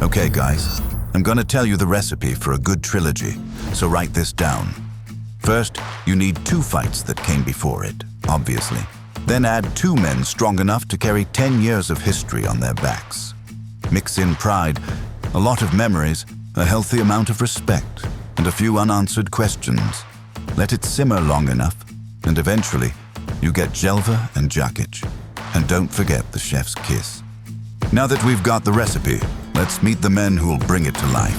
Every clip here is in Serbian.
Okay, guys, I'm gonna tell you the recipe for a good trilogy, so write this down. First, you need 2 fights that came before it, obviously. Then add 2 men strong enough to carry 10 years of history on their backs. Mix in pride, a lot of memories, a healthy amount of respect, and a few unanswered questions. Let it simmer long enough, and eventually, you get Jelva and Djakic. And don't forget the chef's kiss. Now that we've got the recipe, let's meet the men who'll bring it to life.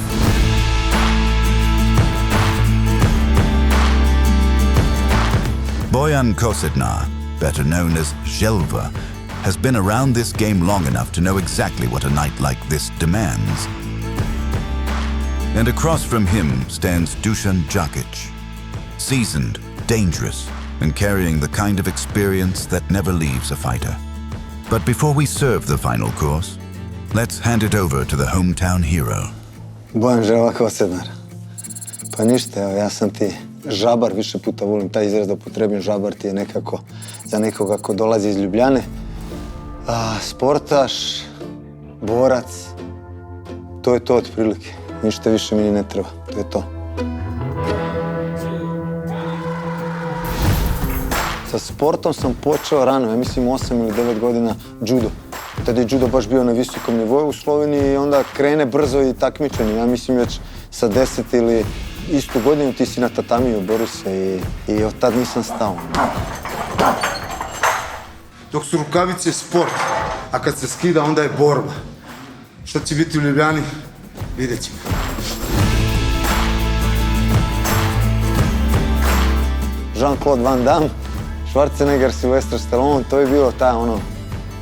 Bojan Kosednar, better known as Jelva, has been around this game long enough to know exactly what a night like this demands. And across from him stands Dusan Djakic, seasoned, dangerous, and carrying the kind of experience that never leaves a fighter. But before we serve the final course, let's hand it over to the hometown hero. Bojan Želva Kosednar. Pa ništa, evo, ja sam ti žabar, više puta volim taj izraz da upotrebim. Žabar ti je nekako za nekoga ko dolazi iz Ljubljane. Sportaš, borac, to je to otprilike. Ništa više mi ni ne treba, to je to. Sa sportom sam počeo rano, ja mislim 8 ili 9 godina judo. Tada je judo baš bio na visokom nivou u Sloveniji i onda krene brzo i takmičenje. Ja mislim već sa 10 ili istu godinu ti si na tatamiju, bori se i od tad nisam stao. Dok su rukavice sport, a kad se skida onda je borba. Šta će biti u Ljubljani, vidjet ćemo. Jean-Claude Van Damme, Schwarzenegger, Sylvester Stallone, to je bio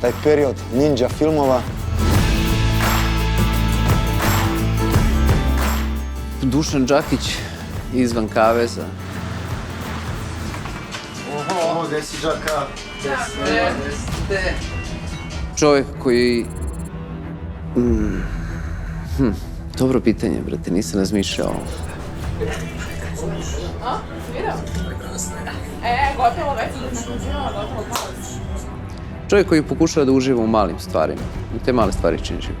taj period ninja filmova. Dušan Djakic izvan kaveza. Oho, gde si Džaka? Čovjek koji... Dobro pitanje, brate, nisam razmišljao. Gotovo već sam nakuđivala, gotovo pauz. Čovjek koji pokušava da uživa u malim stvarima. I te male stvari čini život.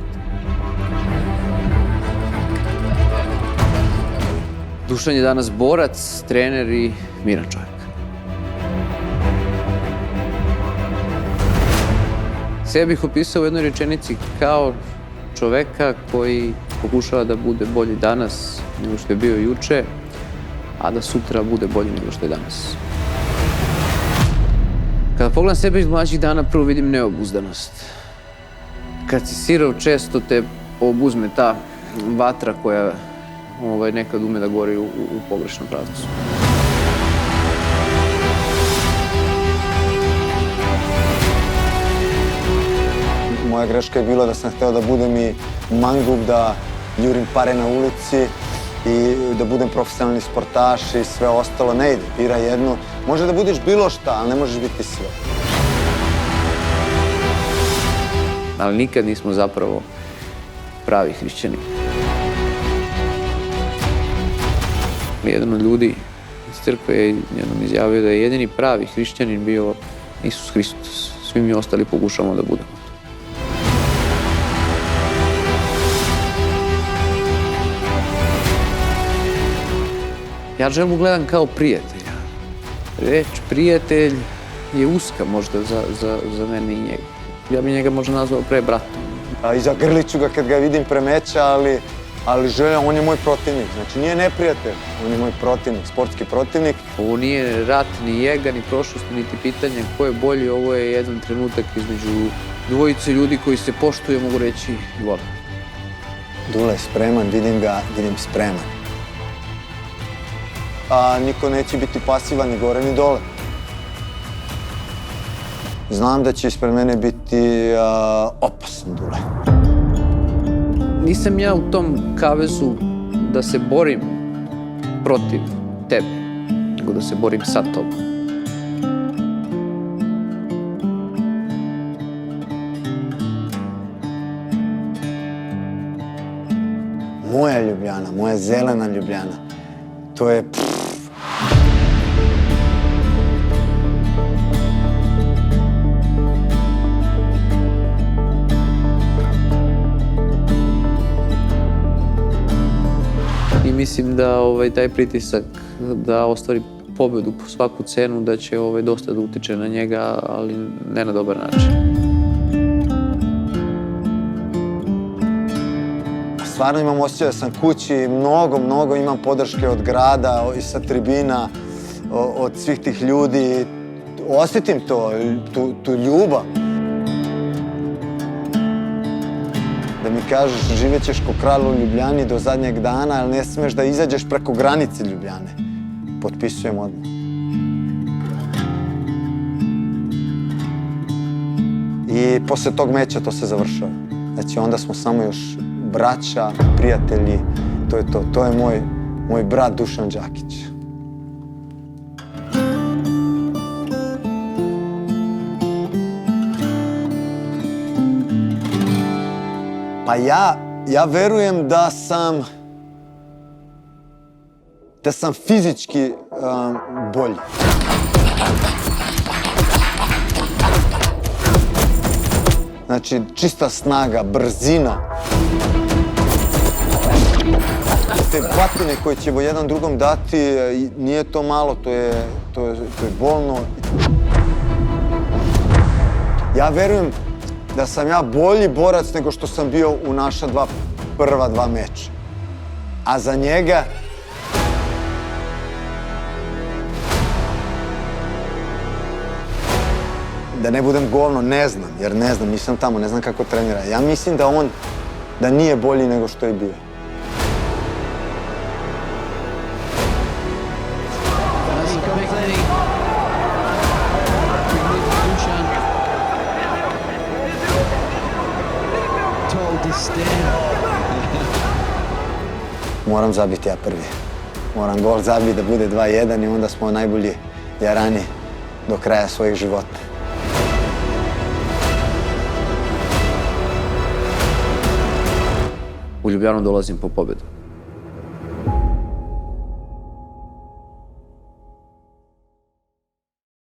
Dušan je danas borac, trener i miran čovjek. Sebe bih opisao u jednoj rečenici kao čoveka koji pokušava da bude bolji danas nego što je bio juče, a da sutra bude bolji nego što je danas. Kada pogledam sebe iz mlađih dana, prvo vidim neobuzdanost. Kad si sirov, često te obuzme ta vatra koja nekad ume da gori u pogrešnom pravcu. Moja greška je bila da sam hteo da budem i mangub, da jurim pare na ulici i da budem profesionalni sportaš i sve ostalo. Ne ide, bira jedno. Može da budeš bilo šta, ali ne možeš biti sve. Ali nikad nismo zapravo pravi hrišćani. Jedan od ljudi iz crkve je jednom izjavio da je jedini pravi hrišćanin bio Isus Hristos. Svi mi ostali pokušamo da budemo. Ja Želvu gledam kao prijatelja. Reč prijatelj je uska možda za mene i njega. Ja bi njega možda nazvao pre bratom. I zagrliću ga kad ga vidim pre meča, ali Želja, on je moj protivnik. Znači nije neprijatelj, on je moj protivnik, sportski protivnik. Ovo nije rat ni jega, ni prošlost, niti pitanje ko je bolji. Ovo je jedan trenutak između dvojice ljudi koji se poštuju, mogu reći, i vole. Dule je spreman, vidim ga, vidim spreman. A niko neće biti pasivan ni gore ni dole. Znam da će ispred mene biti opasan Dule. Nisam ja u tom kavezu da se borim protiv tebe, nego da se borim sa tobom. Moja Ljubljana, moja zelena Ljubljana, to je... mislim da taj pritisak da ostvari pobedu po svaku cenu, da će dosta da utiče na njega, ali ne na dobar način. Stvarno imam osjećaj da sam kući, mnogo imam podrške od grada i sa tribina, od svih tih ljudi. Osjetim to, tu ljubav. Da mi kažeš, živjet ćeš ko kralj u Ljubljani do zadnjeg dana, ali ne smeš da izađeš preko granice Ljubljane. Potpisujem odmah. I posle tog meča to se završava. Znači, onda smo samo još braća, prijatelji, to je to. To je moj brat Dušan Đakić. Pa ja verujem da sam fizički bolji. Znači, čista snaga, brzina. Te batine koje ćemo jedan drugom dati, nije to malo, to je bolno. Ja verujem da sam ja bolji borac nego što sam bio u naša prva dva meča. A za njega... Da ne budem govno, ne znam, jer ne znam, nisam tamo, ne znam kako trenira. Ja mislim da nije bolji nego što je bio. Moram zabiti ja prvi. Moram gol zabiti da bude 2-1 i onda smo najbolji jarani do kraja svojih života. U Ljubljanu dolazim po pobedu.